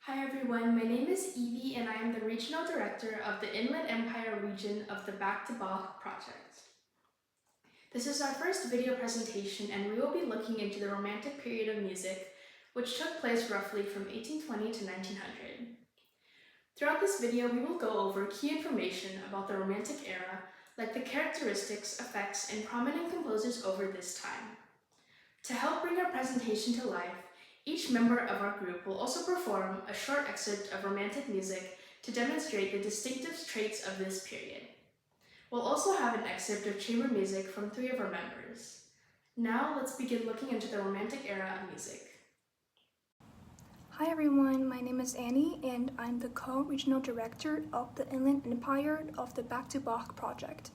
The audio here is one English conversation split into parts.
Hi everyone, my name is Evie and I am the Regional Director of the Inland Empire region of the Back to Bach project. This is our first video presentation and we will be looking into the Romantic period of music, which took place roughly from 1820 to 1900. Throughout this video, we will go over key information about the Romantic era, like the characteristics, effects, and prominent composers over this time. To help bring our presentation to life, each member of our group will also perform a short excerpt of Romantic music to demonstrate the distinctive traits of this period. We'll also have an excerpt of chamber music from 3 of our members. Now let's begin looking into the Romantic era of music. Hi everyone, my name is Annie and I'm the co-regional director of the Inland Empire of the Back to Bach project,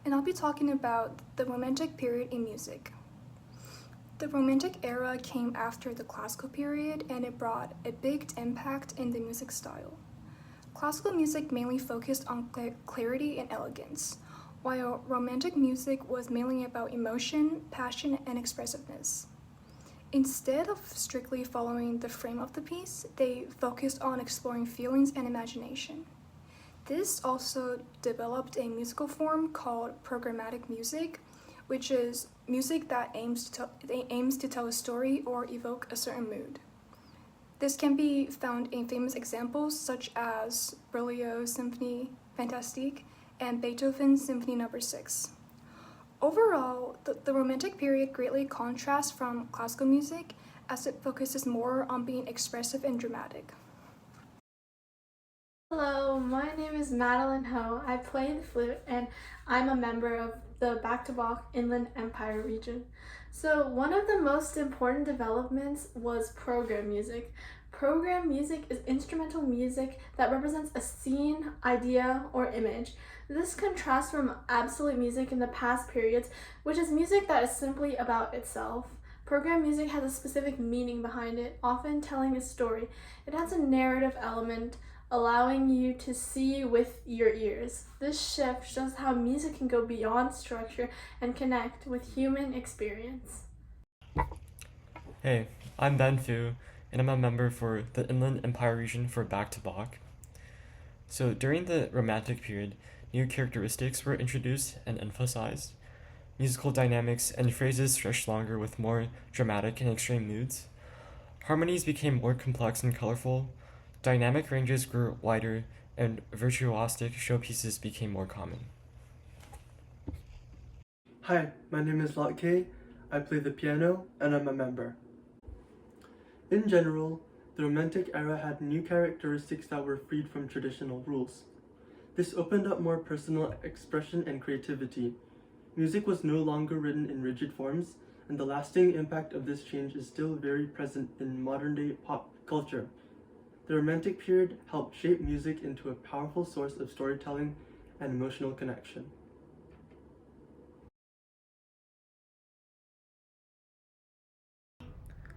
and I'll be talking about the Romantic period in music. The Romantic era came after the Classical period and it brought a big impact in the music style. Classical music mainly focused on clarity and elegance, while Romantic music was mainly about emotion, passion, and expressiveness. Instead of strictly following the frame of the piece, they focused on exploring feelings and imagination. This also developed a musical form called programmatic music, which is music that aims to tell a story or evoke a certain mood. This can be found in famous examples such as Berlioz' Symphonie Fantastique and Beethoven's Symphony No. 6. Overall, the Romantic period greatly contrasts from classical music as it focuses more on being expressive and dramatic. Hello, my name is Madeleine Ho. I play the flute and I'm a member of the Back to Bach Inland Empire region. So one of the most important developments was program music. Program music is instrumental music that represents a scene, idea, or image. This contrasts from absolute music in the past periods, which is music that is simply about itself. Program music has a specific meaning behind it, often telling a story. It has a narrative element, allowing you to see with your ears. This shift shows how music can go beyond structure and connect with human experience. Hey, I'm Ben Fu, and I'm a member for the Inland Empire region for Back to Bach. So during the Romantic period, new characteristics were introduced and emphasized. Musical dynamics and phrases stretched longer with more dramatic and extreme moods. Harmonies became more complex and colorful. Dynamic ranges grew wider, and virtuosic showpieces became more common. Hi, my name is Lot K. I play the piano and I'm a member. In general, the Romantic era had new characteristics that were freed from traditional rules. This opened up more personal expression and creativity. Music was no longer written in rigid forms, and the lasting impact of this change is still very present in modern-day pop culture. The Romantic period helped shape music into a powerful source of storytelling and emotional connection.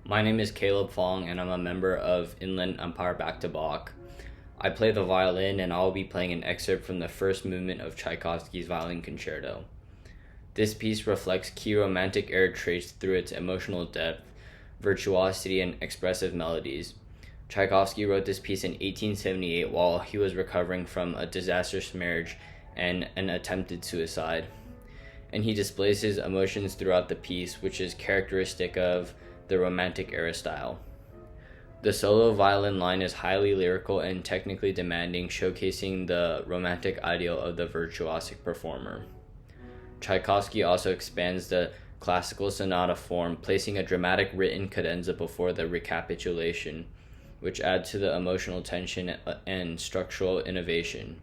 My name is Caleb Fong and I'm a member of Inland Empire Back to Bach. I play the violin and I'll be playing an excerpt from the first movement of Tchaikovsky's Violin Concerto. This piece reflects key Romantic era traits through its emotional depth, virtuosity, and expressive melodies. Tchaikovsky wrote this piece in 1878 while he was recovering from a disastrous marriage and an attempted suicide. And he displays his emotions throughout the piece, which is characteristic of the Romantic era style. The solo violin line is highly lyrical and technically demanding, showcasing the romantic ideal of the virtuosic performer. Tchaikovsky also expands the classical sonata form, placing a dramatic written cadenza before the recapitulation, which adds to the emotional tension and structural innovation.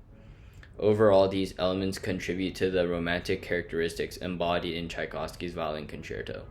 Overall, these elements contribute to the romantic characteristics embodied in Tchaikovsky's Violin Concerto.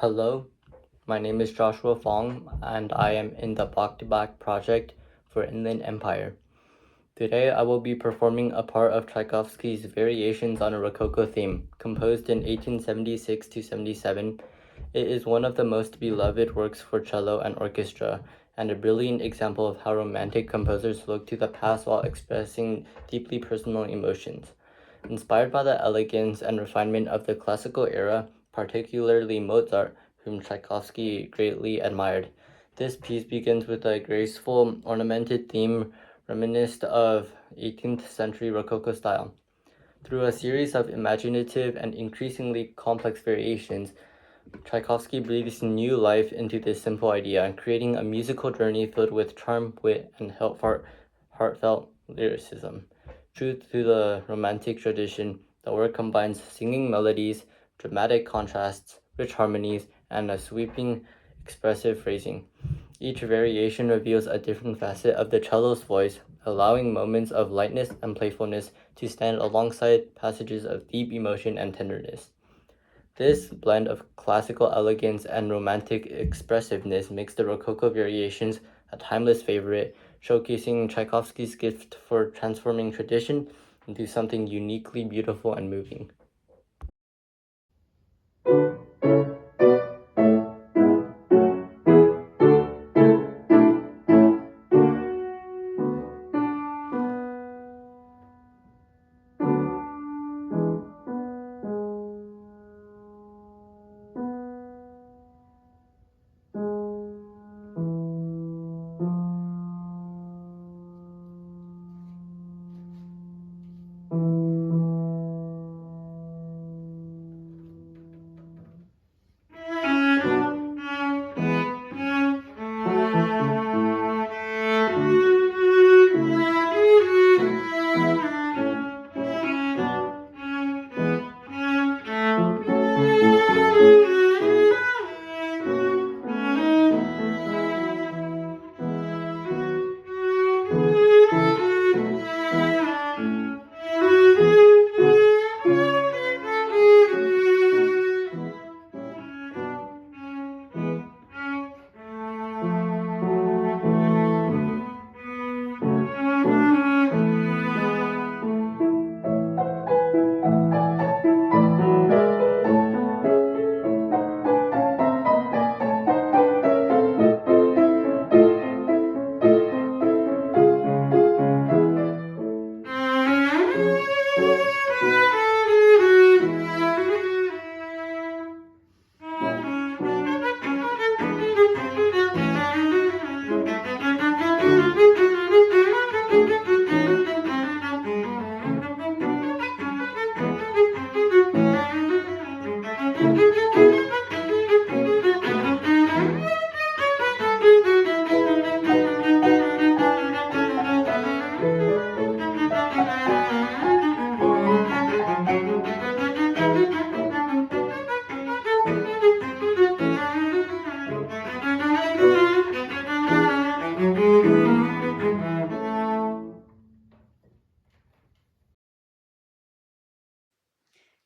Hello, my name is Joshua Fong, and I am in the Back-to-Back project for Inland Empire. Today, I will be performing a part of Tchaikovsky's Variations on a Rococo theme, composed in 1876 to 77. It is one of the most beloved works for cello and orchestra, and a brilliant example of how romantic composers look to the past while expressing deeply personal emotions. Inspired by the elegance and refinement of the classical era, particularly Mozart, whom Tchaikovsky greatly admired, this piece begins with a graceful, ornamented theme reminiscent of 18th century Rococo style. Through a series of imaginative and increasingly complex variations, Tchaikovsky breathes new life into this simple idea, creating a musical journey filled with charm, wit, and heartfelt lyricism. True to the Romantic tradition, the work combines singing melodies, dramatic contrasts, rich harmonies, and a sweeping, expressive phrasing. Each variation reveals a different facet of the cello's voice, allowing moments of lightness and playfulness to stand alongside passages of deep emotion and tenderness. This blend of classical elegance and romantic expressiveness makes the Rococo Variations a timeless favorite, showcasing Tchaikovsky's gift for transforming tradition into something uniquely beautiful and moving.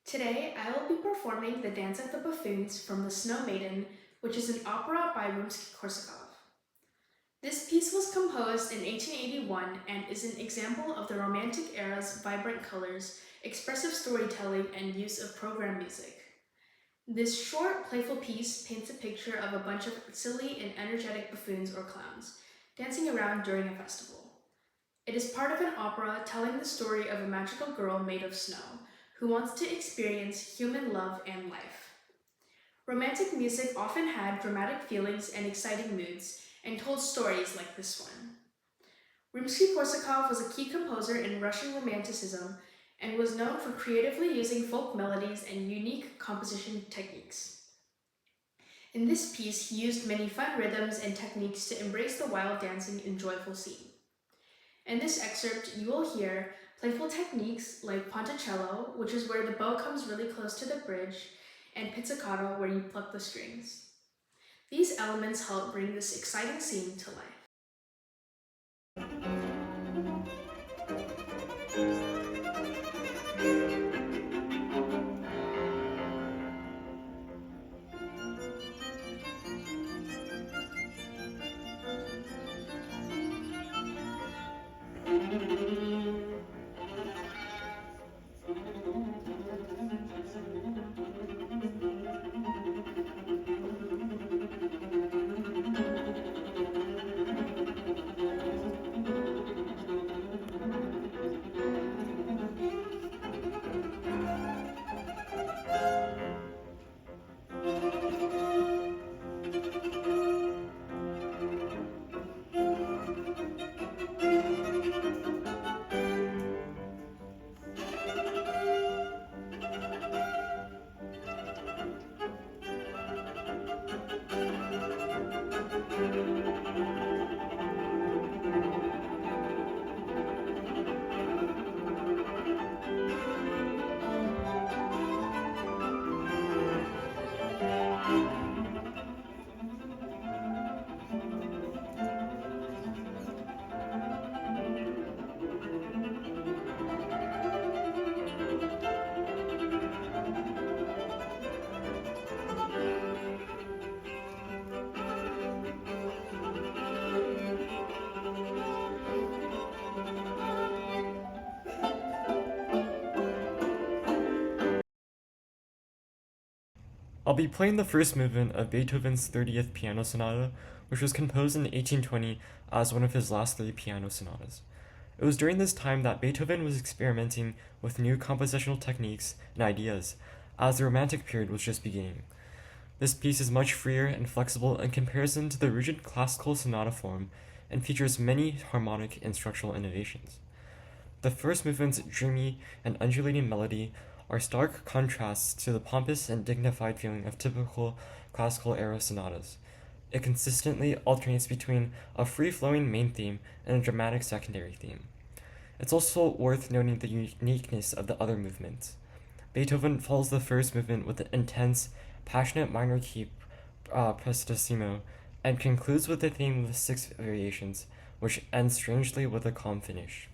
Today, I will be performing the Dance of the Buffoons from The Snow Maiden, which is an opera by Rimsky-Korsakov. This piece was composed in 1881 and is an example of the Romantic era's vibrant colors, expressive storytelling, and use of program music. This short, playful piece paints a picture of a bunch of silly and energetic buffoons or clowns dancing around during a festival. It is part of an opera telling the story of a magical girl made of snow who wants to experience human love and life. Romantic music often had dramatic feelings and exciting moods, and told stories like this one. Rimsky-Korsakov was a key composer in Russian Romanticism and was known for creatively using folk melodies and unique composition techniques. In this piece, he used many fun rhythms and techniques to embrace the wild dancing and joyful scene. In this excerpt, you will hear playful techniques like ponticello, which is where the bow comes really close to the bridge, and pizzicato, where you pluck the strings. These elements help bring this exciting scene to life. I'll be playing the first movement of Beethoven's 30th Piano Sonata, which was composed in 1820 as one of his last 3 piano sonatas. It was during this time that Beethoven was experimenting with new compositional techniques and ideas, as the Romantic period was just beginning. This piece is much freer and flexible in comparison to the rigid classical sonata form and features many harmonic and structural innovations. The first movement's dreamy and undulating melody are stark contrasts to the pompous and dignified feeling of typical classical era sonatas. It consistently alternates between a free-flowing main theme and a dramatic secondary theme. It's also worth noting the uniqueness of the other movements. Beethoven follows the first movement with an intense, passionate minor key prestissimo and concludes with a theme with 6 variations, which ends strangely with a calm finish.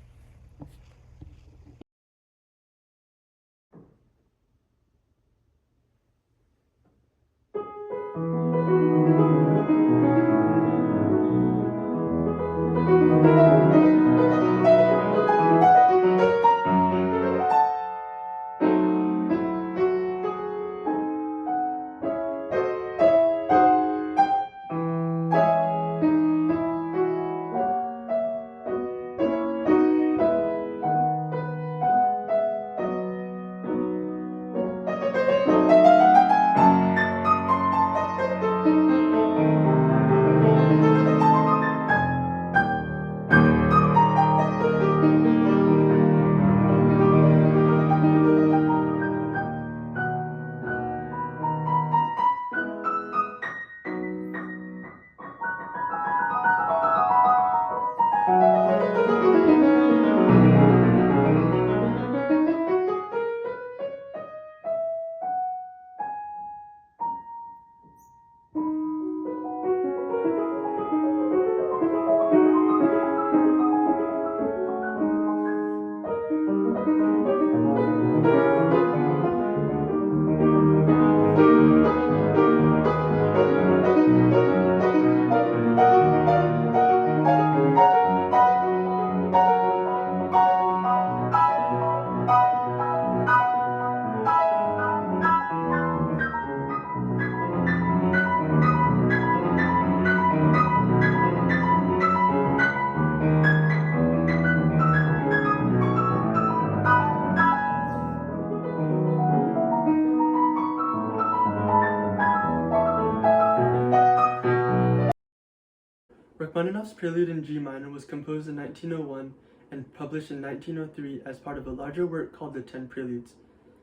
Rachmaninoff's Prelude in G minor was composed in 1901 and published in 1903 as part of a larger work called the 10 Preludes.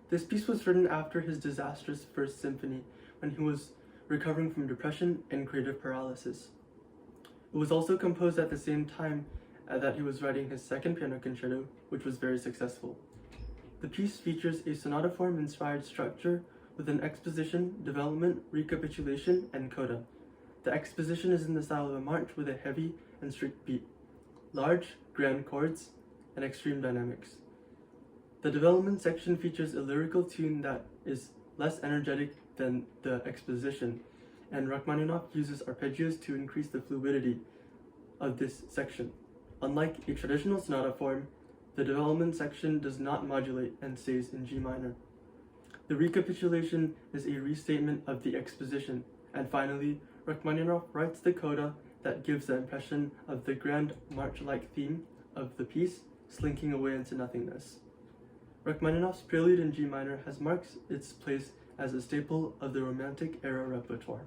This piece was written after his disastrous First Symphony, when he was recovering from depression and creative paralysis. It was also composed at the same time that he was writing his second piano concerto, which was very successful. The piece features a sonata form-inspired structure with an exposition, development, recapitulation, and coda. The exposition is in the style of a march with a heavy and strict beat, large, grand chords, and extreme dynamics. The development section features a lyrical tune that is less energetic than the exposition, and Rachmaninoff uses arpeggios to increase the fluidity of this section. Unlike a traditional sonata form, the development section does not modulate and stays in G minor. The recapitulation is a restatement of the exposition, and finally, Rachmaninoff writes the coda that gives the impression of the grand march-like theme of the piece slinking away into nothingness. Rachmaninoff's Prelude in G minor has marked its place as a staple of the Romantic era repertoire.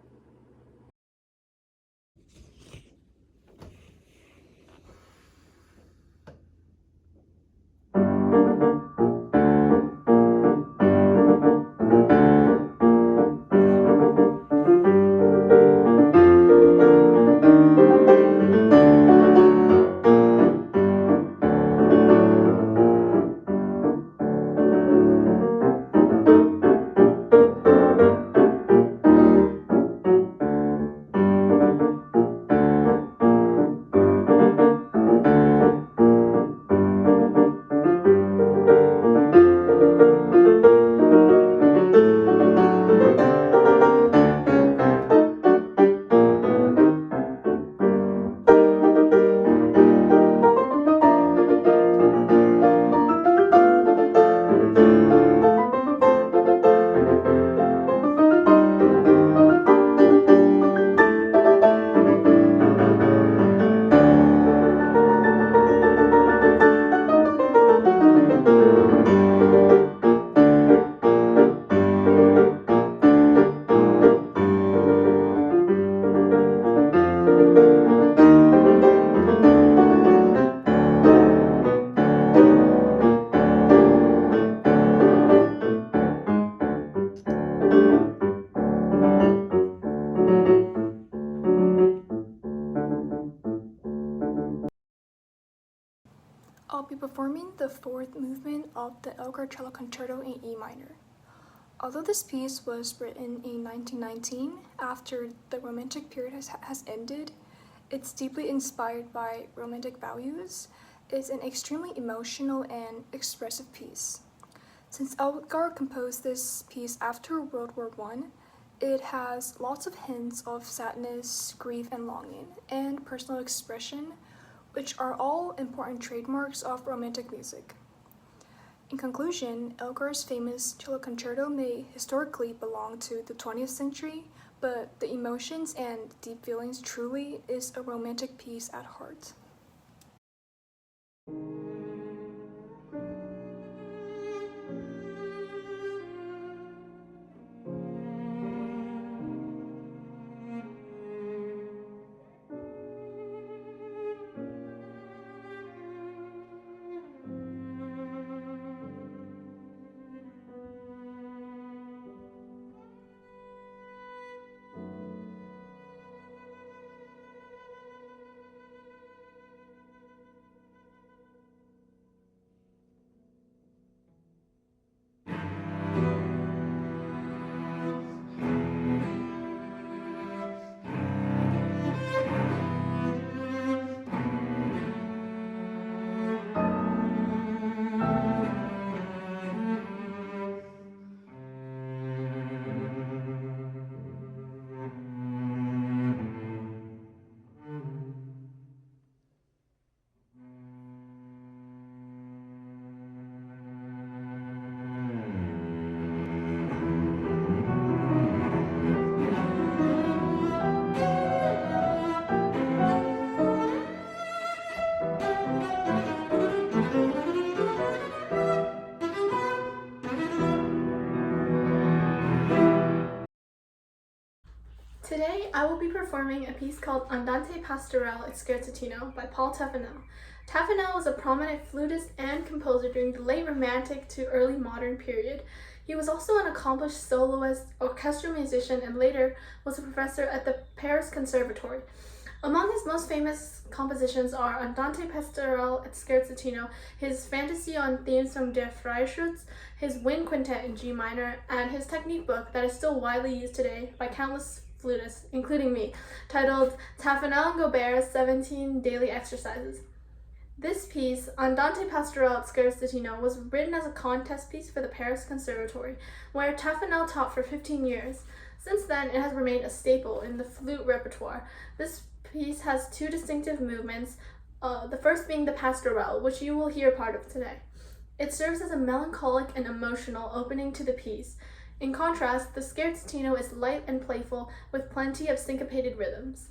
I'll be performing the fourth movement of the Elgar Cello Concerto in E minor. Although this piece was written in 1919, after the Romantic period has ended, it's deeply inspired by Romantic values. It's an extremely emotional and expressive piece. Since Elgar composed this piece after World War I, it has lots of hints of sadness, grief, and longing, and personal expression, which are all important trademarks of Romantic music. In conclusion, Elgar's famous cello concerto may historically belong to the 20th century, but the emotions and deep feelings truly is a Romantic piece at heart. Today, I will be performing a piece called Andante Pastorale et Scherzatino by Paul Tuffanel. Tuffanel was a prominent flutist and composer during the late Romantic to early modern period. He was also an accomplished soloist, orchestral musician, and later was a professor at the Paris Conservatory. Among his most famous compositions are Andante Pastorale et Scherzatino, his fantasy on themes from Der Freischütz, his wind quintet in G minor, and his technique book that is still widely used today by countless flutists, including me, titled Tuffanel and Gaubert's 17 Daily Exercises. This piece, Andante Pastorale et Scherzatino, was written as a contest piece for the Paris Conservatory, where Tuffanel taught for 15 years. Since then, it has remained a staple in the flute repertoire. This piece has two distinctive movements, The first being the Pastorelle, which you will hear part of today. It serves as a melancholic and emotional opening to the piece. In contrast, the Scherzino is light and playful with plenty of syncopated rhythms.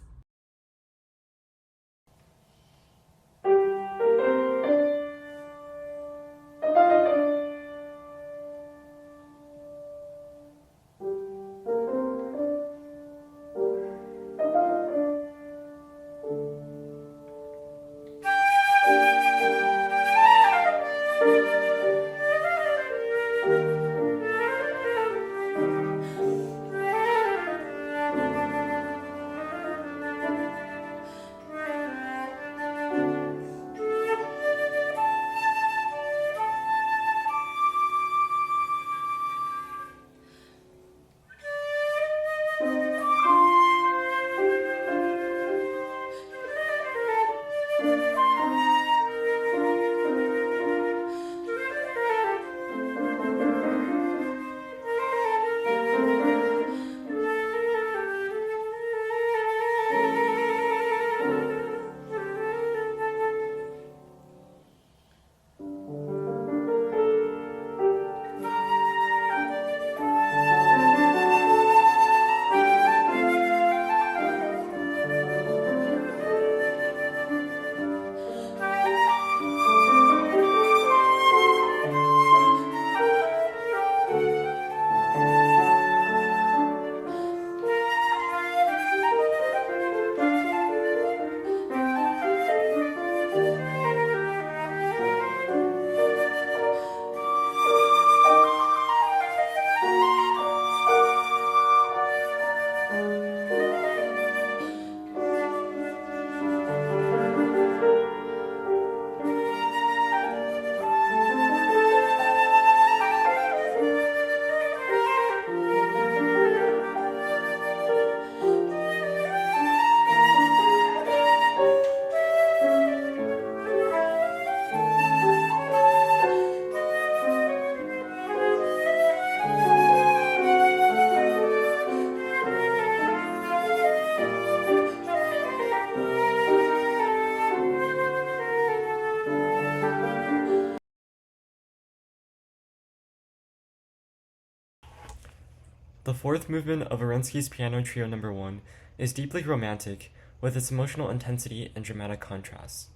The fourth movement of Arensky's Piano Trio No. 1 is deeply romantic, with its emotional intensity and dramatic contrasts.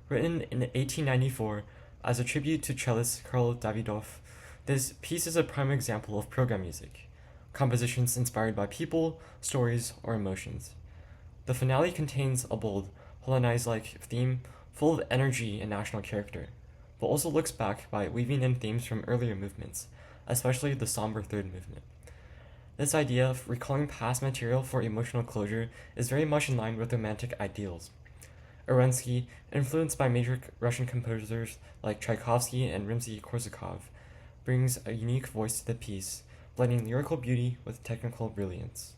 Written in 1894 as a tribute to cellist Karl Davidoff, this piece is a prime example of program music, compositions inspired by people, stories, or emotions. The finale contains a bold, Polonaise-like theme full of energy and national character, but also looks back by weaving in themes from earlier movements, especially the somber third movement. This idea of recalling past material for emotional closure is very much in line with romantic ideals. Arensky, influenced by major Russian composers like Tchaikovsky and Rimsky-Korsakov, brings a unique voice to the piece, blending lyrical beauty with technical brilliance.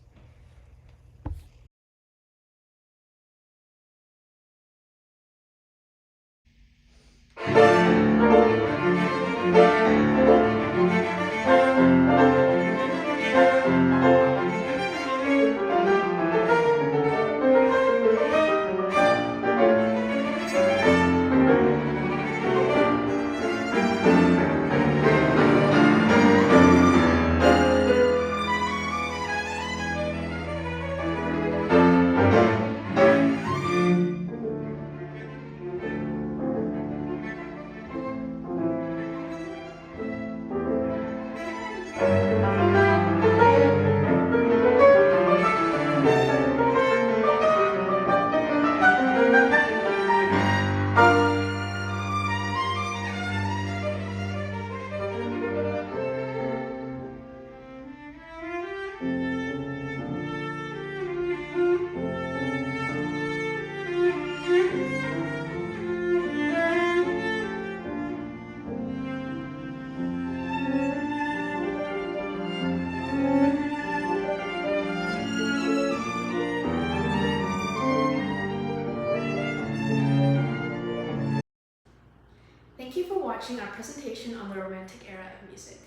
Thank you for watching our presentation on the Romantic era of music.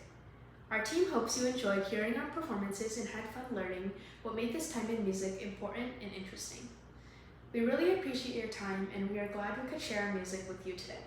Our team hopes you enjoyed hearing our performances and had fun learning what made this time in music important and interesting. We really appreciate your time and we are glad we could share our music with you today.